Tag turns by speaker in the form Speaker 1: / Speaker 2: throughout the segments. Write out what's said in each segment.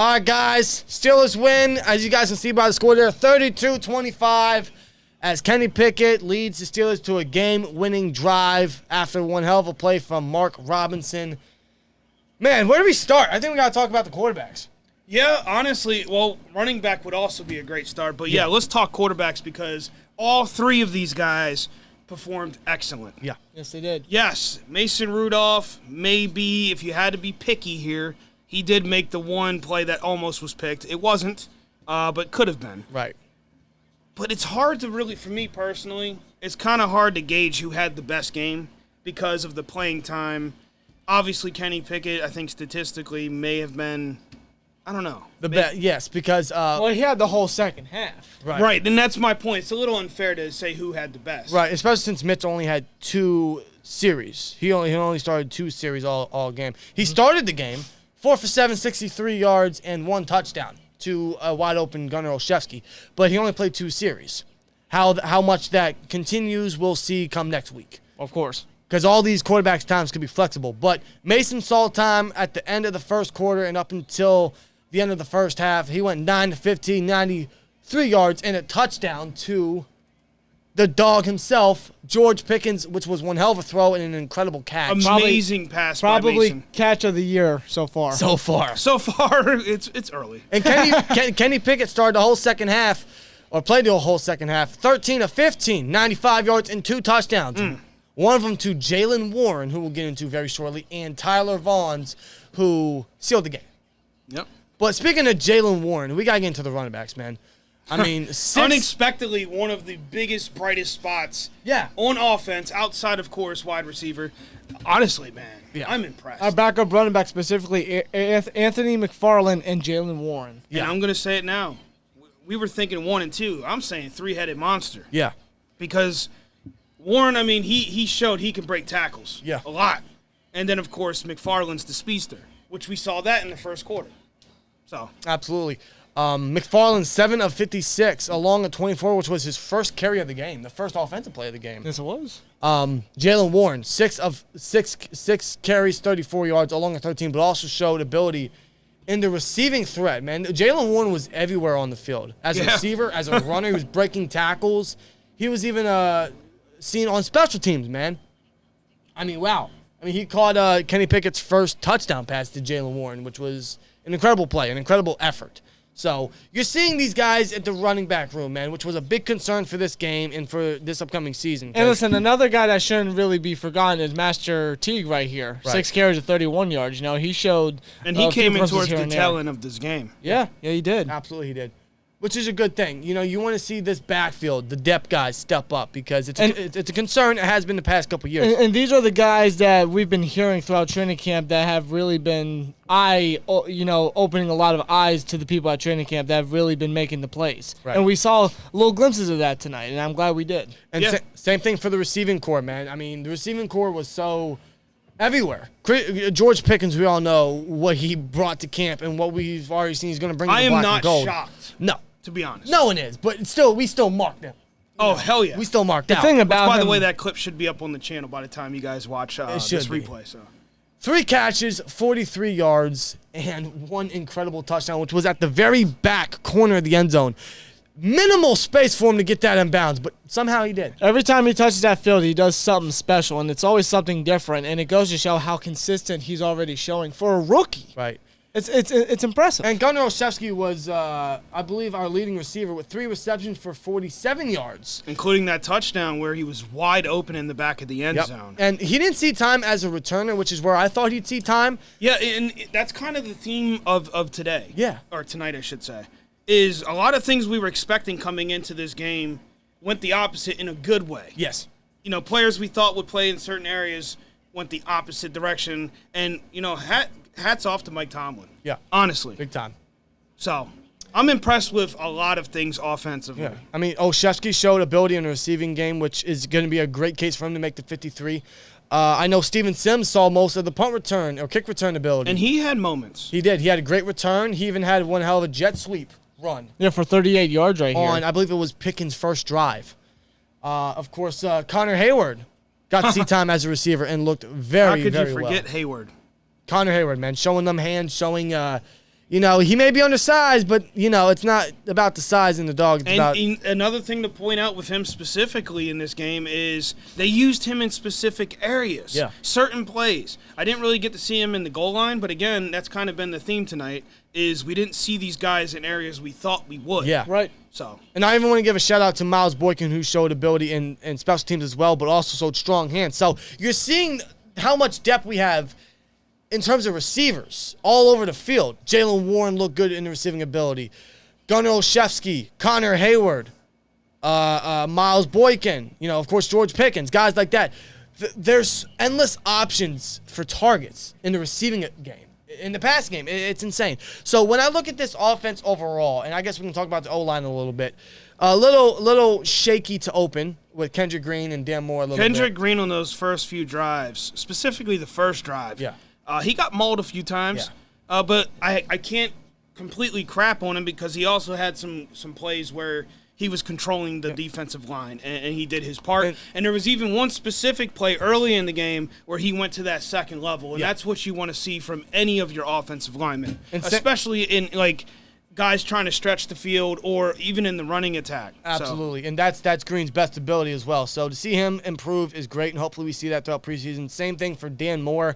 Speaker 1: All right, guys. Steelers win, as you guys can see by the score there, 32-25, as Kenny Pickett leads the Steelers to a game-winning drive after one hell of a play from Mark Robinson. Man, where do we start? I think we got to talk about the quarterbacks.
Speaker 2: Yeah, honestly, well, running back would also be a great start. But, yeah, let's talk quarterbacks because all three of these guys performed excellent.
Speaker 1: Yeah.
Speaker 3: Yes, they did.
Speaker 2: Yes, Mason Rudolph, maybe, if you had to be picky here, he did make the one play that almost was picked. It wasn't, but could have been.
Speaker 1: Right.
Speaker 2: But it's hard to really, for me personally, it's kind of hard to gauge who had the best game because of the playing time. Obviously, Kenny Pickett, I think statistically, may have been, I don't know.
Speaker 1: Yes, because...
Speaker 3: well, he had the whole second half.
Speaker 2: Right, and that's my point. It's a little unfair to say who had the best.
Speaker 1: Right, especially since Mitch only had 2 series. He only started 2 series all game. He started the game 4 for 7, 63 yards, and 1 touchdown to a wide-open Gunnar Olszewski. But he only played 2 series. How much that continues, we'll see come next week.
Speaker 3: Of course.
Speaker 1: Because all these quarterbacks' times could be flexible. But Mason saw time at the end of the first quarter and up until the end of the first half. He went 9 to 15, 93 yards, and a touchdown to the dog himself, George Pickens, which was one hell of a throw and an incredible catch.
Speaker 2: Amazing pass by Mason.
Speaker 3: Probably catch of the year so far.
Speaker 1: So far,
Speaker 2: it's early.
Speaker 1: And Kenny Pickett started the whole second half, or played the whole second half, 13 of 15, 95 yards and 2 touchdowns. One of them to Jaylen Warren, who we'll get into very shortly, and Tyler Vaughns, who sealed the game.
Speaker 2: Yep.
Speaker 1: But speaking of Jaylen Warren, we got to get into the running backs, man. I mean,
Speaker 2: unexpectedly, one of the biggest, brightest spots on offense, outside, of course, wide receiver. Honestly, man, I'm impressed.
Speaker 3: Our backup running back specifically, Anthony McFarland and Jaylen Warren.
Speaker 2: Yeah, and I'm going to say it now. We were thinking 1 and 2. I'm saying 3-headed monster.
Speaker 1: Yeah.
Speaker 2: Because Warren, I mean, he showed he can break tackles.
Speaker 1: Yeah.
Speaker 2: A lot. And then, of course, McFarland's the speedster, which we saw that in the first quarter. So.
Speaker 1: Absolutely. McFarland, 7 of 56, along a 24, which was his first carry of the game, the first offensive play of the game.
Speaker 3: Yes, it was.
Speaker 1: Jaylen Warren, 6 carries, 34 yards, along a 13, but also showed ability in the receiving threat, man. Jaylen Warren was everywhere on the field. As a receiver, as a runner, he was breaking tackles. He was even seen on special teams, man. I mean, wow. I mean, he caught Kenny Pickett's first touchdown pass to Jaylen Warren, which was an incredible play, an incredible effort. So you're seeing these guys at the running back room, man, which was a big concern for this game and for this upcoming season.
Speaker 3: And listen, another guy that shouldn't really be forgotten is Master Teague right here.
Speaker 1: Right.
Speaker 3: 6 carries of 31 yards. You know, he showed.
Speaker 2: And he came in towards the tail end of this game.
Speaker 3: Yeah, he did.
Speaker 1: Absolutely, he did. Which is a good thing. You know, you want to see this backfield, the depth guys, step up because it's a concern. It has been the past couple of years.
Speaker 3: And these are the guys that we've been hearing throughout training camp that have really been opening a lot of eyes to the people at training camp that have really been making the plays. Right. And we saw little glimpses of that tonight, and I'm glad we did.
Speaker 1: And same thing for the receiving core, man. I mean, the receiving core was so everywhere. George Pickens, we all know what he brought to camp and what we've already seen he's going to bring to the black and gold.
Speaker 2: I am not shocked.
Speaker 1: No.
Speaker 2: To be honest.
Speaker 1: No one is, but we still marked them.
Speaker 2: Oh, hell yeah.
Speaker 1: We still marked out.
Speaker 3: The thing about
Speaker 2: by the way, that clip should be up on the channel by the time you guys watch this replay. So,
Speaker 1: 3 catches, 43 yards, and 1 incredible touchdown, which was at the very back corner of the end zone. Minimal space for him to get that in bounds, but somehow he did.
Speaker 3: Every time he touches that field, he does something special, and it's always something different, and it goes to show how consistent he's already showing for a rookie.
Speaker 1: Right.
Speaker 3: It's impressive.
Speaker 1: And Gunnar Olszewski was, I believe, our leading receiver with 3 receptions for 47 yards.
Speaker 2: Including that touchdown where he was wide open in the back of the end zone.
Speaker 1: And he didn't see time as a returner, which is where I thought he'd see time.
Speaker 2: Yeah, and that's kind of the theme of today.
Speaker 1: Yeah.
Speaker 2: Or tonight, I should say. Is a lot of things we were expecting coming into this game went the opposite in a good way.
Speaker 1: Yes.
Speaker 2: You know, players we thought would play in certain areas went the opposite direction. And, you know, hats off to Mike Tomlin.
Speaker 1: Yeah.
Speaker 2: Honestly.
Speaker 1: Big time.
Speaker 2: So, I'm impressed with a lot of things offensively.
Speaker 1: Yeah. I mean, Olszewski showed ability in the receiving game, which is going to be a great case for him to make the 53. I know Steven Sims saw most of the punt return or kick return ability.
Speaker 2: And he had moments.
Speaker 1: He did. He had a great return. He even had one hell of a jet sweep run.
Speaker 3: Yeah, for 38 yards right here.
Speaker 1: I believe it was Pickens' first drive. Of course, Connor Hayward got to see time as a receiver and looked very, very well.
Speaker 2: How could you forget Hayward?
Speaker 1: Connor Hayward, man, showing them hands, showing he may be undersized, but, it's not about the size in the dog. It's about
Speaker 2: another thing to point out with him specifically in this game is they used him in specific areas.
Speaker 1: Yeah.
Speaker 2: Certain plays. I didn't really get to see him in the goal line, but again, that's kind of been the theme tonight, is we didn't see these guys in areas we thought we would.
Speaker 1: Yeah.
Speaker 3: Right.
Speaker 2: So.
Speaker 1: And I even want to give a shout-out to Miles Boykin, who showed ability in special teams as well, but also showed strong hands. So you're seeing how much depth we have in terms of receivers all over the field. Jaylen Warren looked good in the receiving ability. Gunnar Olszewski, Connor Hayward, Miles Boykin, of course, George Pickens, guys like that. There's endless options for targets in the receiving game. In the pass game, it's insane. So when I look at this offense overall, and I guess we can talk about the O-line a little bit, a little shaky to open with Kendrick Green and Dan Moore a little bit.
Speaker 2: Kendrick Green on those first few drives, specifically the first drive.
Speaker 1: Yeah.
Speaker 2: He got mauled a few times, but I can't completely crap on him because he also had some plays where he was controlling the defensive line, and he did his part. And there was even one specific play early in the game where he went to that second level, and that's what you want to see from any of your offensive linemen, especially in, guys trying to stretch the field or even in the running attack.
Speaker 1: Absolutely, and that's Green's best ability as well. So to see him improve is great, and hopefully we see that throughout preseason. Same thing for Dan Moore.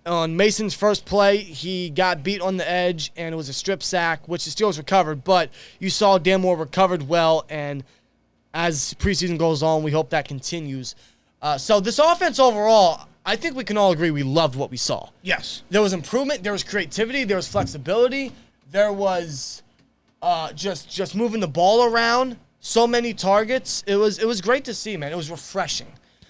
Speaker 1: On Mason's first play, he got beat on the edge, and it was a strip sack, which the Steelers recovered. But you saw Dan Moore recovered well, and as preseason goes on, we hope that continues. So this offense overall, I think we can all agree we loved what we saw.
Speaker 2: Yes.
Speaker 1: There was improvement. There was creativity. There was flexibility. There was just moving the ball around. So many targets. It was great to see, man. It was refreshing.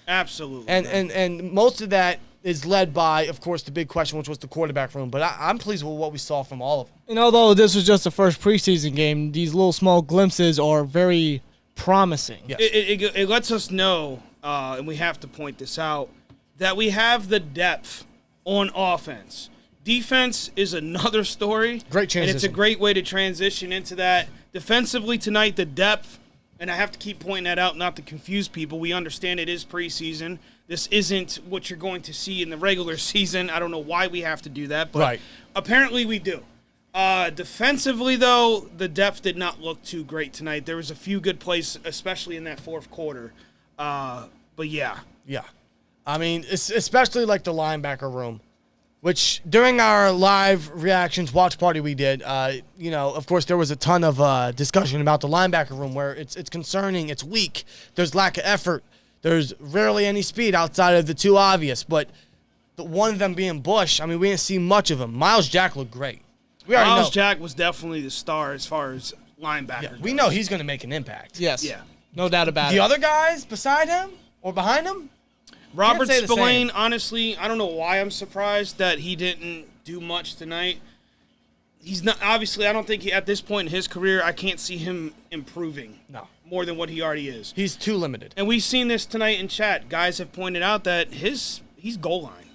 Speaker 2: Absolutely.
Speaker 1: And most of that is led by, of course, the big question, which was the quarterback room. But I'm pleased with what we saw from all of them.
Speaker 3: And although this was just the first preseason game, these little small glimpses are very promising.
Speaker 1: Yes.
Speaker 2: It lets us know, and we have to point this out, that we have the depth on offense. Defense is another story.
Speaker 1: Great transition.
Speaker 2: And it's a great way to transition into that. Defensively tonight, the depth, and I have to keep pointing that out not to confuse people. We understand it is preseason. This isn't what you're going to see in the regular season. I don't know why we have to do that, but apparently we do. Defensively, though, the depth did not look too great tonight. There was a few good plays, especially in that fourth quarter. But yeah.
Speaker 1: Yeah. I mean, especially like the linebacker room, which during our live reactions watch party we did, of course, there was a ton of discussion about the linebacker room where it's concerning, it's weak, there's lack of effort. There's rarely any speed outside of the two obvious, but the one of them being Bush, I mean, we didn't see much of him. Miles Jack looked great.
Speaker 2: Miles Jack was definitely the star as far as linebacker goes.
Speaker 1: We know he's going to make an impact.
Speaker 3: Yes.
Speaker 2: Yeah.
Speaker 3: No doubt about it.
Speaker 1: The other guys beside him or behind him?
Speaker 2: Robert Spillane, honestly, I don't know why I'm surprised that he didn't do much tonight. He's not, obviously, I don't think at this point in his career, I can't see him improving.
Speaker 1: No.
Speaker 2: More than what he already is.
Speaker 1: He's too limited.
Speaker 2: And we've seen this tonight in chat. Guys have pointed out that he's goal line.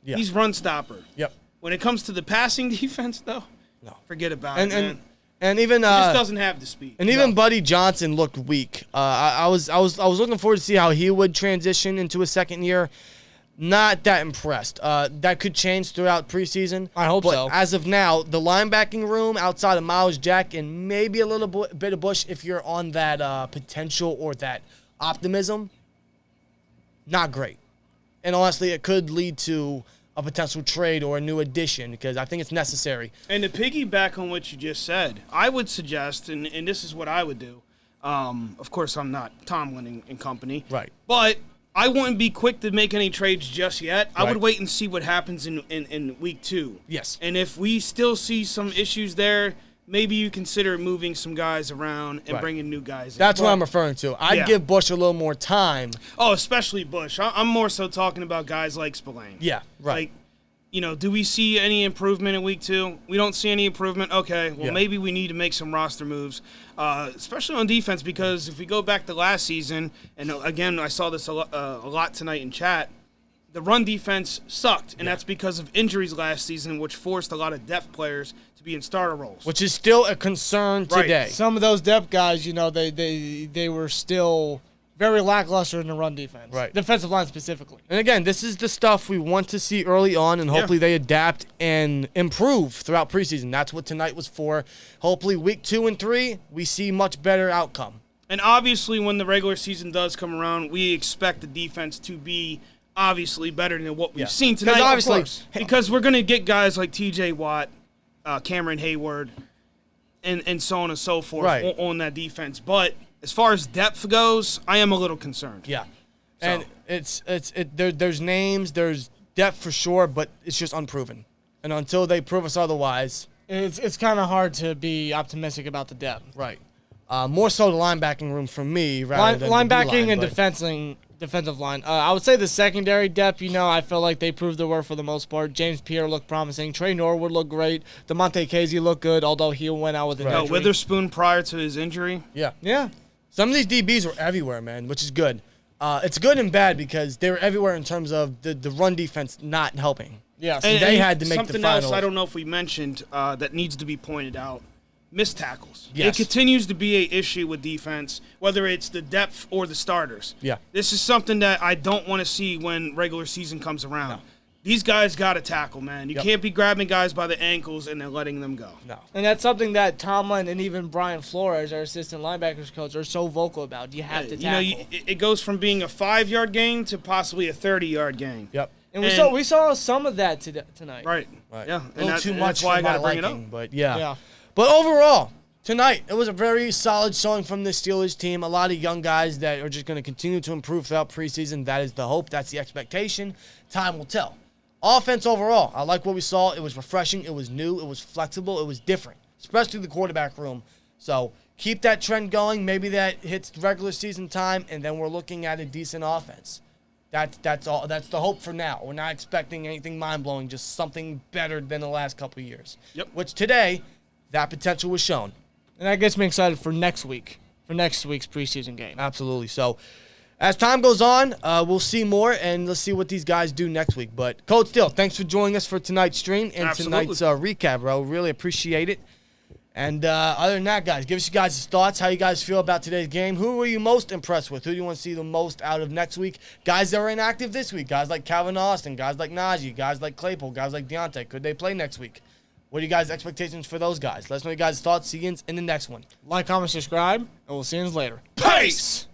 Speaker 1: Yeah.
Speaker 2: He's run stopper.
Speaker 1: Yep.
Speaker 2: When it comes to the passing defense, though,
Speaker 1: no.
Speaker 2: Forget about it, man.
Speaker 1: And even
Speaker 2: he just doesn't have the speed.
Speaker 1: And even Buddy Johnson looked weak. I was looking forward to see how he would transition into his second year. Not that impressed. That could change throughout preseason.
Speaker 3: I hope so.
Speaker 1: But as of now, the linebacking room outside of Miles Jack and maybe a little bit of Bush if you're on that potential or that optimism, not great. And honestly, it could lead to a potential trade or a new addition because I think it's necessary.
Speaker 2: And to piggyback on what you just said, I would suggest, and this is what I would do. Of course, I'm not Tomlin and company.
Speaker 1: Right.
Speaker 2: But I wouldn't be quick to make any trades just yet. I
Speaker 1: Right.
Speaker 2: would wait and see what happens in week 2.
Speaker 1: Yes.
Speaker 2: And if we still see some issues there, maybe you consider moving some guys around and
Speaker 1: Right.
Speaker 2: bringing new guys in.
Speaker 1: That's what I'm referring to. I'd give Bush a little more time.
Speaker 2: Oh, especially Bush. I'm more so talking about guys like Spillane.
Speaker 1: Yeah, right.
Speaker 2: Like, do we see any improvement in week 2? We don't see any improvement. Okay, well, maybe we need to make some roster moves, especially on defense, because if we go back to last season, and again, I saw this a lot tonight in chat, the run defense sucked, and that's because of injuries last season, which forced a lot of depth players to be in starter roles.
Speaker 1: Which is still a concern today.
Speaker 3: Some of those depth guys, they were still very lackluster in the run defense.
Speaker 1: Right.
Speaker 3: Defensive line specifically.
Speaker 1: And again, this is the stuff we want to see early on, and hopefully they adapt and improve throughout preseason. That's what tonight was for. Hopefully week 2 and 3, we see much better outcome.
Speaker 2: And obviously when the regular season does come around, we expect the defense to be obviously better than what we've seen tonight.
Speaker 1: Obviously,
Speaker 2: because we're going to get guys like T.J. Watt, Cameron Hayward, and so on and so forth on that defense. But as far as depth goes, I am a little concerned.
Speaker 1: Yeah.
Speaker 2: So.
Speaker 1: And there's names, there's depth for sure, but it's just unproven. And until they prove us otherwise,
Speaker 3: it's kind of hard to be optimistic about the depth.
Speaker 1: Right. More so the linebacking room for me rather than
Speaker 3: linebacking
Speaker 1: the
Speaker 3: and defensive line. I would say the secondary depth, I feel like they proved their worth for the most part. James Pierre looked promising. Trey Norwood looked great. DeMonte Casey looked good, although he went out with an injury.
Speaker 2: Witherspoon prior to his injury.
Speaker 1: Yeah. Some of these DBs were everywhere, man, which is good. It's good and bad because they were everywhere in terms of the run defense not helping.
Speaker 3: Yes.
Speaker 1: And they had to make
Speaker 2: something
Speaker 1: the finals.
Speaker 2: else I don't know if we mentioned that needs to be pointed out. Missed tackles.
Speaker 1: Yes.
Speaker 2: It continues to be an issue with defense, whether it's the depth or the starters.
Speaker 1: Yeah.
Speaker 2: This is something that I don't want to see when regular season comes around.
Speaker 1: No.
Speaker 2: These guys got to tackle, man. You can't be grabbing guys by the ankles and then letting them go.
Speaker 1: No.
Speaker 3: And that's something that Tomlin and even Brian Flores, our assistant linebackers coach, are so vocal about. You have to tackle.
Speaker 2: It goes from being a 5-yard gain to possibly a 30-yard gain.
Speaker 1: Yep.
Speaker 3: And we saw some of that tonight.
Speaker 2: Right.
Speaker 1: A
Speaker 2: Yeah.
Speaker 1: little too much
Speaker 2: that's why I
Speaker 1: for
Speaker 2: got
Speaker 1: my
Speaker 2: to bring it
Speaker 1: liking,
Speaker 2: up.
Speaker 1: but yeah.
Speaker 3: Yeah.
Speaker 1: But overall, tonight, it was a very solid showing from the Steelers team. A lot of young guys that are just going to continue to improve throughout preseason. That is the hope. That's the expectation. Time will tell. Offense overall, I like what we saw. It was refreshing. It was new. It was flexible. It was different, especially the quarterback room. So keep that trend going. Maybe that hits regular season time, and then we're looking at a decent offense. That's all. That's the hope for now. We're not expecting anything mind-blowing, just something better than the last couple of years.
Speaker 2: Yep.
Speaker 1: Which today, that potential was shown.
Speaker 3: And that gets me excited for next week's preseason game.
Speaker 1: Absolutely. So, as time goes on, we'll see more, and let's see what these guys do next week. But, Coach Steele, thanks for joining us for tonight's stream and tonight's recap, bro. Really appreciate it. And other than that, guys, give us you guys' thoughts, how you guys feel about today's game. Who were you most impressed with? Who do you want to see the most out of next week? Guys that are inactive this week, guys like Calvin Austin, guys like Najee, guys like Claypool, guys like Deontay. Could they play next week? What are you guys' expectations for those guys? Let us know your guys' thoughts. See you in the next one.
Speaker 3: Like, comment, subscribe, and we'll see you later.
Speaker 2: Peace!